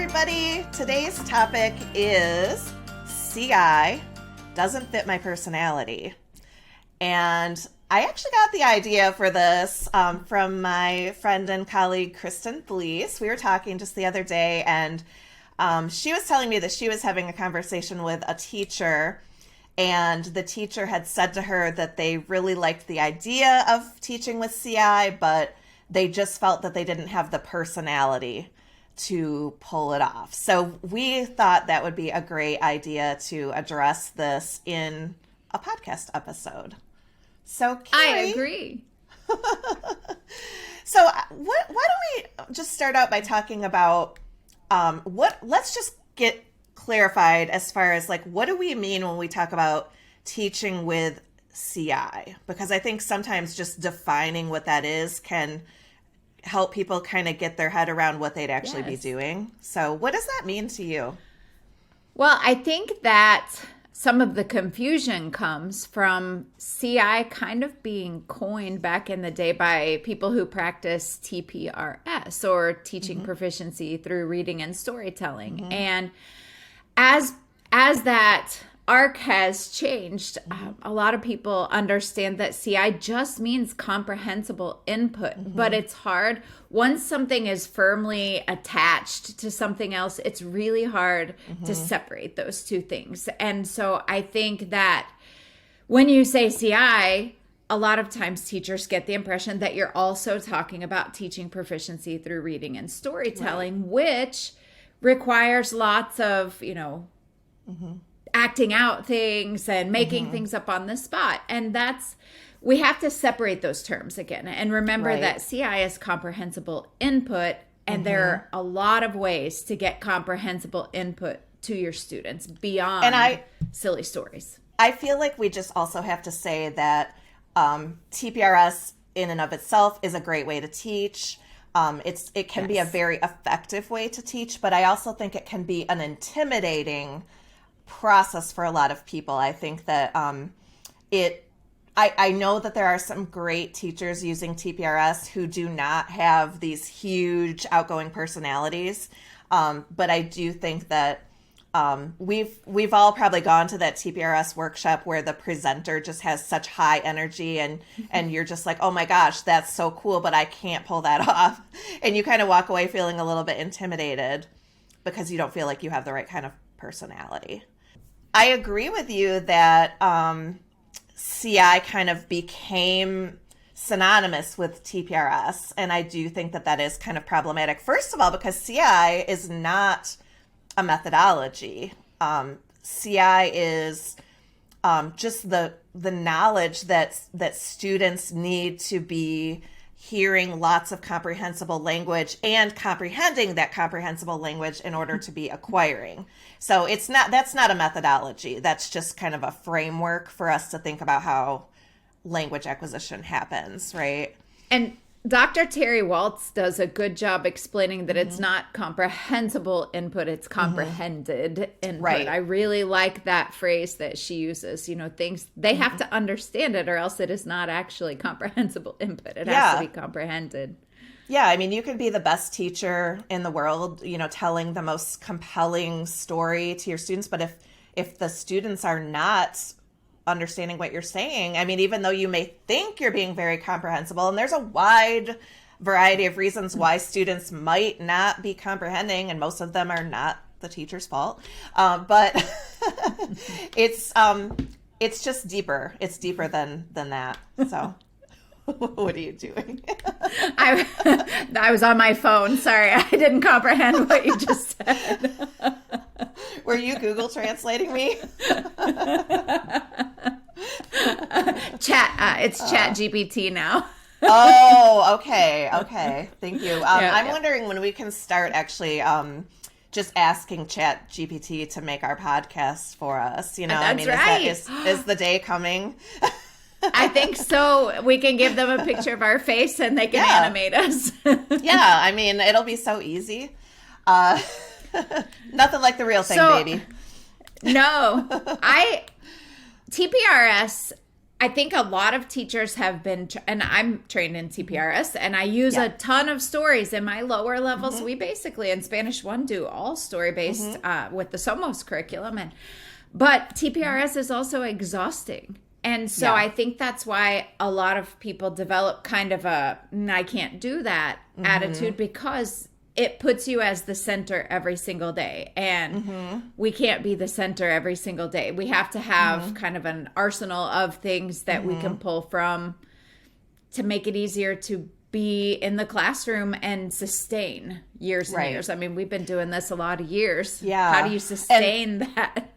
everybody. Today's topic is CI doesn't fit my personality. And I actually got the idea for this from my friend and colleague, Kristen Blees. We were talking just the other day, and she was telling me that she was having a conversation with a teacher, and the teacher had said to her that they really liked the idea of teaching with CI, but they just felt that they didn't have the personality to pull it off. So we thought that would be a great idea to address this in a podcast episode. So Carrie, I agree. So why don't we just start out by talking about let's just get clarified as far as like, what do we mean when we talk about teaching with CI? Because I think sometimes just defining what that is can help people kind of get their head around what they'd actually be doing. So what does that mean to you? Well, I think that some of the confusion comes from CI kind of being coined back in the day by people who practice TPRS, or teaching proficiency through reading and storytelling. And as that arc has changed, a lot of people understand that CI just means comprehensible input, but it's hard. Once something is firmly attached to something else, it's really hard to separate those two things. And so I think that when you say CI, a lot of times teachers get the impression that you're also talking about teaching proficiency through reading and storytelling, which requires lots of, acting out things and making things up on the spot. And we have to separate those terms again and remember that CI is comprehensible input, and there are a lot of ways to get comprehensible input to your students beyond silly stories. I feel like we just also have to say that TPRS in and of itself is a great way to teach. It can be a very effective way to teach, but I also think it can be an intimidating process for a lot of people. I think that I know that there are some great teachers using TPRS who do not have these huge outgoing personalities, but I do think that we've all probably gone to that TPRS workshop where the presenter just has such high energy and you're just like, oh my gosh, that's so cool, but I can't pull that off. And you kind of walk away feeling a little bit intimidated because you don't feel like you have the right kind of personality. I agree with you that CI kind of became synonymous with TPRS, and I do think that that is kind of problematic. First of all, because CI is not a methodology. CI is just the knowledge that students need to be hearing lots of comprehensible language and comprehending that comprehensible language in order to be acquiring. So that's not a methodology. That's just kind of a framework for us to think about how language acquisition happens, right? And Dr. Terry Waltz does a good job explaining that it's not comprehensible input, it's comprehended input. Right. I really like that phrase that she uses. Things, they have to understand it, or else it is not actually comprehensible input. It has to be comprehended. Yeah, I mean, you can be the best teacher in the world, telling the most compelling story to your students, but if the students are not understanding what you're saying, I mean, even though you may think you're being very comprehensible, and there's a wide variety of reasons why students might not be comprehending, and most of them are not the teacher's fault, but it's just deeper. It's deeper than that. So what are you doing? I was on my phone. Sorry, I didn't comprehend what you just said. Were you Google translating me? It's Chat GPT now. Oh, okay. Thank you. I'm wondering when we can start actually just asking Chat GPT to make our podcast for us. That's right. Is the day coming? I think so. We can give them a picture of our face and they can animate us. Yeah, I mean, it'll be so easy. Nothing like the real thing, baby. No, TPRS I think a lot of teachers have been, and I'm trained in TPRS, and I use a ton of stories in my lower levels. We basically, in Spanish 1, do all story-based with the Somos curriculum. But TPRS is also exhausting. And so I think that's why a lot of people develop kind of a, I can't do that attitude, because it puts you as the center every single day. And we can't be the center every single day. We have to have kind of an arsenal of things that we can pull from to make it easier to be in the classroom and sustain years and years. I mean, we've been doing this a lot of years. Yeah. How do you sustain that?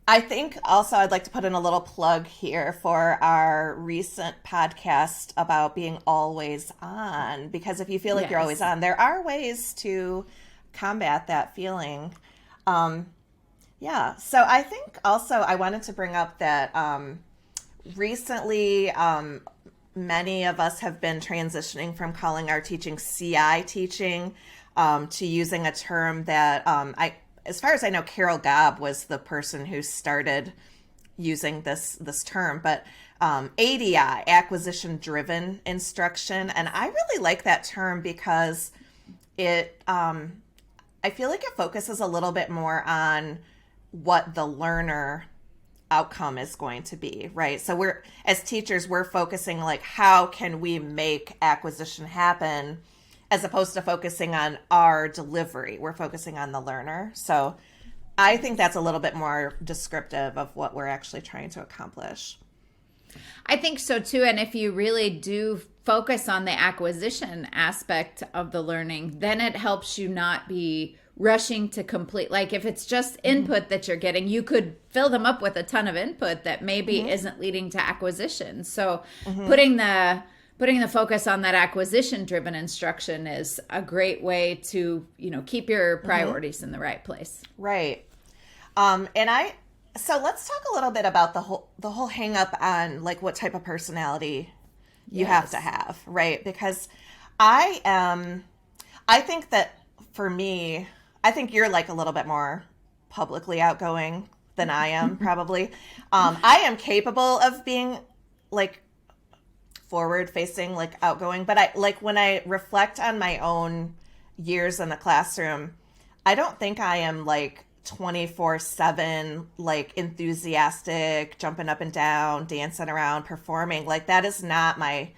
I think also I'd like to put in a little plug here for our recent podcast about being always on, because if you feel like you're always on, there are ways to combat that feeling. So I think also I wanted to bring up that recently many of us have been transitioning from calling our teaching CI teaching to using a term that as far as I know, Carol Gobb was the person who started using this term, but ADI, acquisition driven instruction. And I really like that term because it, I feel like it focuses a little bit more on what the learner outcome is going to be, right? So as teachers, we're focusing like, how can we make acquisition happen, as opposed to focusing on our delivery. We're focusing on the learner. So I think that's a little bit more descriptive of what we're actually trying to accomplish. I think so too. And if you really do focus on the acquisition aspect of the learning, then it helps you not be rushing to complete. Like if it's just input that you're getting, you could fill them up with a ton of input that maybe isn't leading to acquisition. So putting the focus on that acquisition driven instruction is a great way to, keep your priorities in the right place. Right. So let's talk a little bit about the whole hang up on like what type of personality you have to have, right? Because I think that for me, I think you're like a little bit more publicly outgoing than I am probably. I am capable of being like forward facing, like outgoing, but when I reflect on my own years in the classroom, I don't think I am like 24/7 like enthusiastic, jumping up and down, dancing around, performing. Like that's not my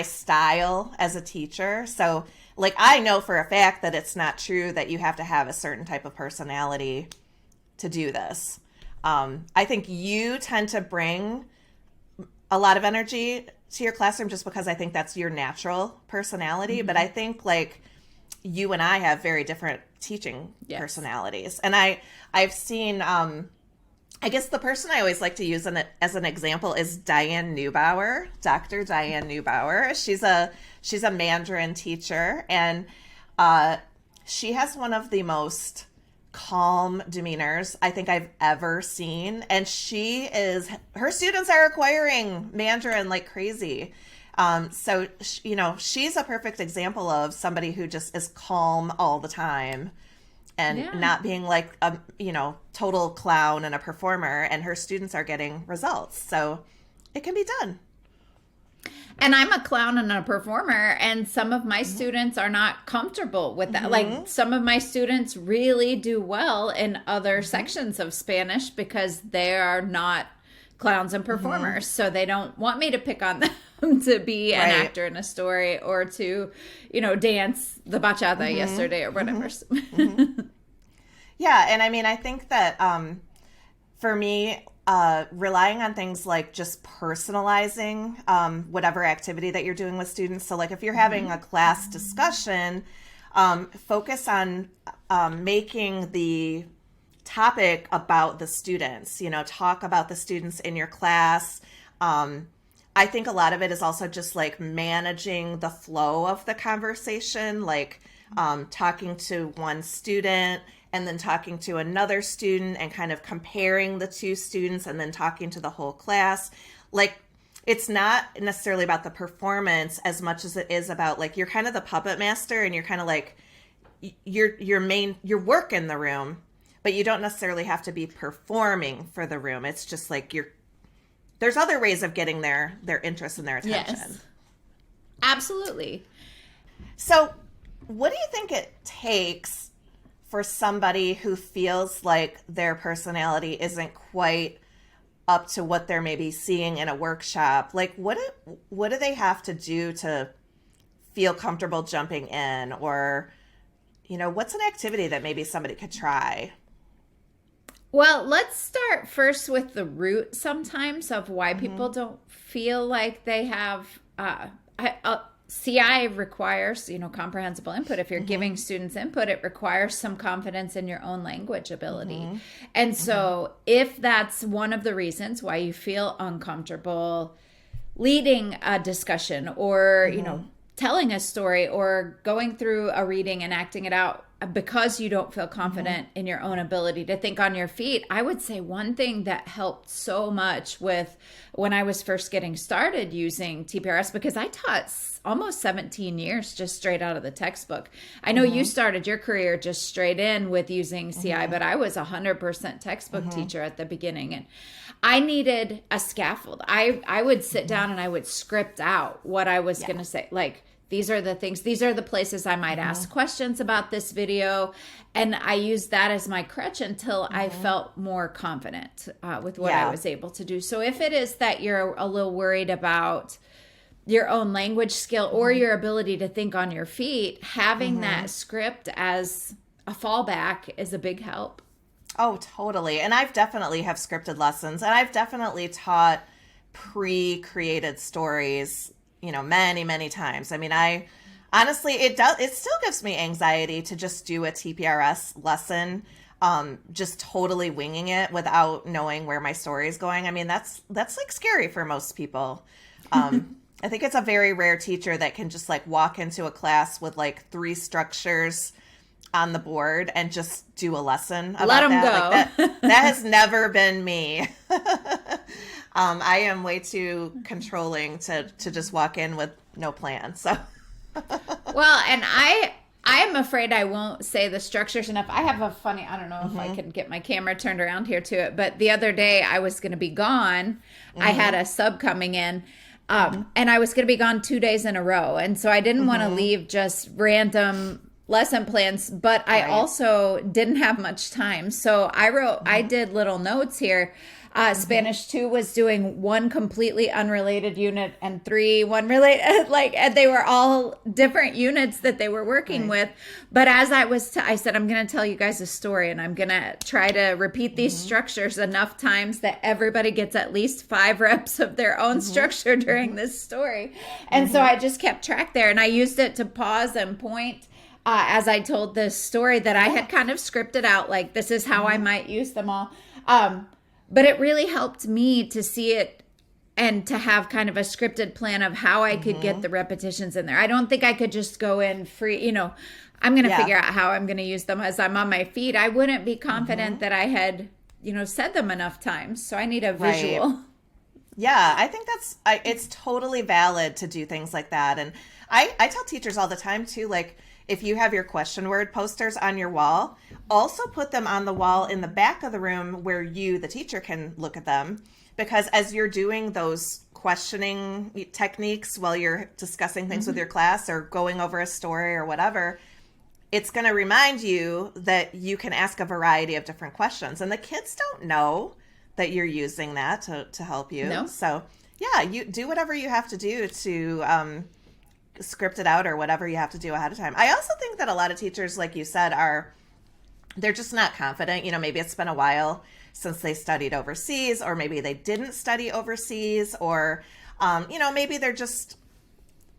style as a teacher. So like I know for a fact that it's not true that you have to have a certain type of personality to do this. I think you tend to bring a lot of energy to your classroom just because I think that's your natural personality. But I think like you and I have very different teaching personalities. And I've seen, I guess the person I always like to use as an example is Diane Neubauer, Dr. Diane Neubauer. She's a Mandarin teacher, and she has one of the most calm demeanors I think I've ever seen. And her students are acquiring Mandarin like crazy. So, she's a perfect example of somebody who just is calm all the time and not being like a, total clown and a performer, and her students are getting results. So it can be done. And I'm a clown and a performer, and some of my students are not comfortable with that. Like some of my students really do well in other sections of Spanish because they are not clowns and performers. So they don't want me to pick on them to be an actor in a story or to, dance the bachata yesterday or whatever. Yeah. And I mean, I think that for me, relying on things like just personalizing whatever activity that you're doing with students. So like if you're having a class discussion, focus on making the topic about the students, talk about the students in your class. I think a lot of it is also just like managing the flow of the conversation, like talking to one student and then talking to another student and kind of comparing the two students and then talking to the whole class. Like it's not necessarily about the performance as much as it is about like you're kind of the puppet master and you're kind of like your work in the room, but you don't necessarily have to be performing for the room. It's just like you're there's other ways of getting their interest and their attention. Yes, absolutely. So what do you think it takes for somebody who feels like their personality isn't quite up to what they're maybe seeing in a workshop? Like, what do they have to do to feel comfortable jumping in? Or, what's an activity that maybe somebody could try? Well, let's start first with the root sometimes of why people don't feel like they have CI requires, comprehensible input. If you're giving students input, it requires some confidence in your own language ability. And so if that's one of the reasons why you feel uncomfortable leading a discussion or, telling a story or going through a reading and acting it out because you don't feel confident in your own ability to think on your feet, I would say one thing that helped so much with when I was first getting started using TPRS, because I taught almost 17 years just straight out of the textbook. I know you started your career just straight in with using CI, but I was 100% textbook teacher at the beginning. And I needed a scaffold. I would sit down and I would script out what I was going to say. Like, these are the things, these are the places I might ask questions about this video. And I used that as my crutch until I felt more confident with what I was able to do. So if it is that you're a little worried about your own language skill or your ability to think on your feet, having that script as a fallback is a big help. Oh, totally. And I've definitely have scripted lessons, and I've definitely taught pre-created stories, many, many times. I mean, I honestly, it still gives me anxiety to just do a TPRS lesson, just totally winging it without knowing where my story is going. I mean, that's like scary for most people. I think it's a very rare teacher that can just like walk into a class with like 3 structures on the board and just do a lesson about Let them that. go. Like that has never been me. I am way too controlling to just walk in with no plan. So, well, and I'm afraid I won't say the structures enough. I have a funny, I don't know if I can get my camera turned around here to it, but the other day I was going to be gone. I had a sub coming in. And I was going to be gone 2 days in a row. And so I didn't want to leave just random lesson plans, but I also didn't have much time. So I did little notes here. Spanish 2 was doing 1 completely unrelated unit and 3 one related, and they were all different units that they were working with. But as I said, I'm going to tell you guys a story, and I'm going to try to repeat these structures enough times that everybody gets at least 5 reps of their own structure during this story. And so I just kept track there, and I used it to pause and point as I told this story that I had kind of scripted out, like, this is how I might use them all. But it really helped me to see it and to have kind of a scripted plan of how I could get the repetitions in there. I don't think I could just go in free, I'm going to figure out how I'm going to use them as I'm on my feet. I wouldn't be confident that I had, said them enough times. So I need a visual. Right. Yeah, I think it's totally valid to do things like that. And I tell teachers all the time too, like, if you have your question word posters on your wall, also put them on the wall in the back of the room where you, the teacher, can look at them. Because as you're doing those questioning techniques while you're discussing things with your class or going over a story or whatever, it's going to remind you that you can ask a variety of different questions. And the kids don't know that you're using that to help you. No. So, yeah, you do whatever you have to do to script it out or whatever you have to do ahead of time. I also think that a lot of teachers, like you said, they're just not confident. Maybe it's been a while since they studied overseas, or maybe they didn't study overseas, or, maybe they're just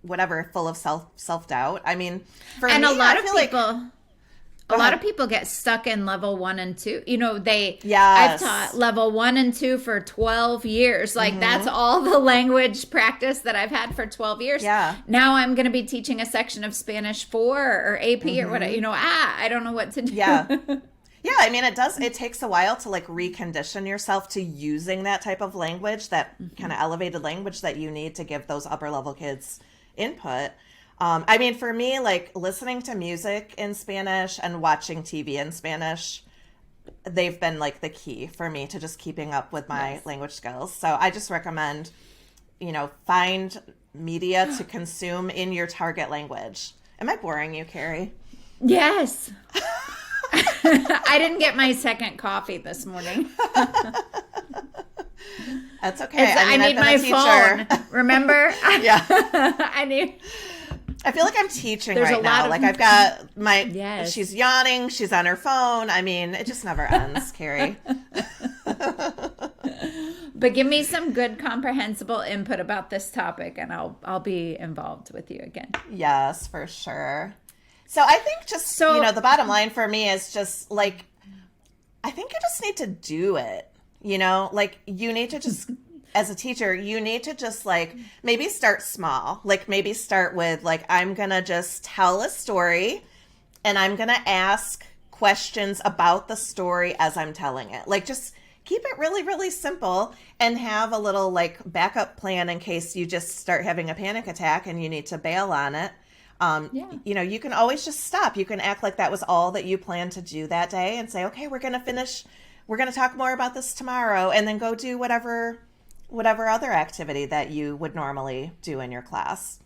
whatever, full of self-doubt. I mean, for me, a lot I of feel people, a lot of people get stuck in level 1 and 2. Yes. I've taught level 1 and 2 for 12 years. Like that's all the language practice that I've had for 12 years. Yeah. Now I'm going to be teaching a section of Spanish 4 or AP or whatever, I don't know what to do. Yeah. Yeah. I mean, it takes a while to like recondition yourself to using that type of language, that kind of elevated language that you need to give those upper level kids input. I mean, for me, like listening to music in Spanish and watching TV in Spanish they've been like the key for me to just keeping up with my language skills. So I just recommend, find media to consume in your target language. Am I boring you, Carrie? Yes. I didn't get my second coffee this morning. That's okay. I need my phone. Remember? Yeah. I feel like I'm teaching There's right now. Like I've got Yes. She's yawning. She's on her phone. I mean, it just never ends, Carrie. But give me some good comprehensible input about this topic and I'll be involved with you again. Yes, for sure. So I think just, the bottom line for me is just like, I think you just need to do it, like you need to just, as a teacher, you need to just like, maybe start small, like maybe start with like, I'm going to just tell a story and I'm going to ask questions about the story as I'm telling it. Like just keep it really, really simple and have a little like backup plan in case you just start having a panic attack and you need to bail on it. You can always just stop. You can act like that was all that you planned to do that day and say, okay, we're going to talk more about this tomorrow, and then go do whatever other activity that you would normally do in your class.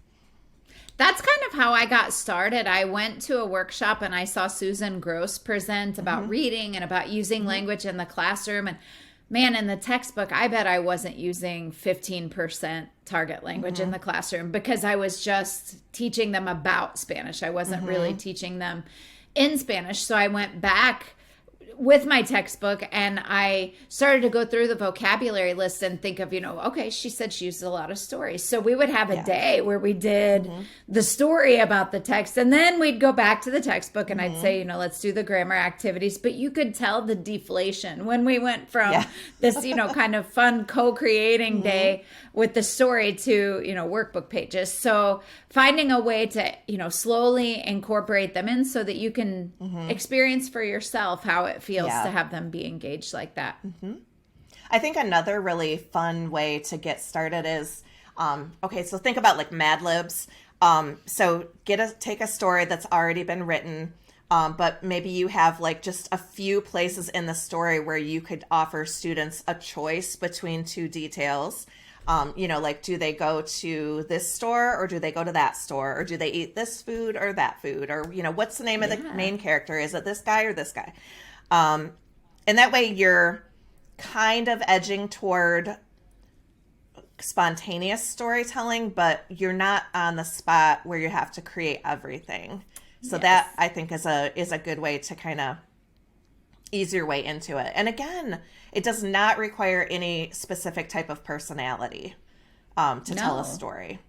That's kind of how I got started. I went to a workshop and I saw Susan Gross present about reading and about using language in the classroom. And man, in the textbook, I bet I wasn't using 15% target language in the classroom because I was just teaching them about Spanish. I wasn't really teaching them in Spanish. So I went back with my textbook and I started to go through the vocabulary list and think of, okay, she said she used a lot of stories. So we would have a day where we did the story about the text, and then we'd go back to the textbook and I'd say, let's do the grammar activities. But you could tell the deflation when we went from this, kind of fun co-creating day with the story to, workbook pages. So finding a way to, slowly incorporate them in so that you can experience for yourself how it feels to have them be engaged like that. I think another really fun way to get started is, so think about like Mad Libs. So take a story that's already been written, but maybe you have like just a few places in the story where you could offer students a choice between two details. Like, do they go to this store or do they go to that store, or do they eat this food or that food, or, what's the name of the main character? Is it this guy or this guy? And that way you're kind of edging toward spontaneous storytelling, but you're not on the spot where you have to create everything. So that I think is a good way to kind of ease your way into it. And again, it does not require any specific type of personality to tell a story.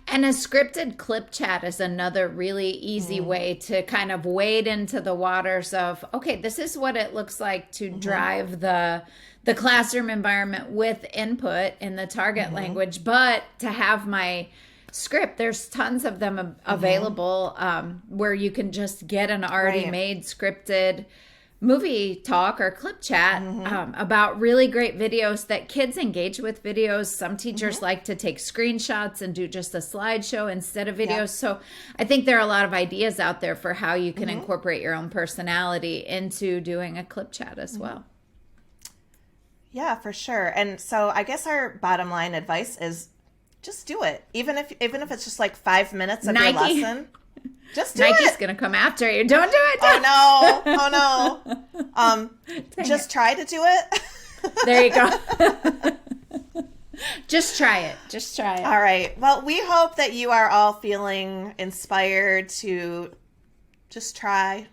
And a scripted clip chat is another really easy way to kind of wade into the waters of, okay, this is what it looks like to drive the classroom environment with input in the target language, but to have my script, there's tons of them available where you can just get an already made scripted movie talk or clip chat about really great videos that kids engage with videos. Some teachers like to take screenshots and do just a slideshow instead of videos. So I think there are a lot of ideas out there for how you can incorporate your own personality into doing a clip chat as well. Yeah, for sure. And so I guess our bottom line advice is just do it. Even if it's just like 5 minutes of your lesson. Just do Nike's it. Gonna come after you. Don't do it. Oh no. Just try to do it. There you go. Just try it. Just try it. All right. Well, we hope that you are all feeling inspired to just try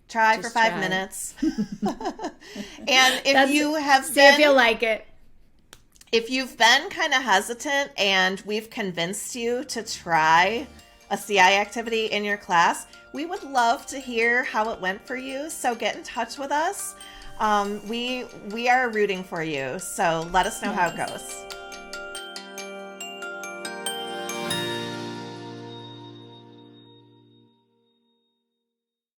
for 5 minutes. And if you like it. If you've been kind of hesitant and we've convinced you to try a CI activity in your class, we would love to hear how it went for you. So get in touch with us. We are rooting for you. So let us know how it goes.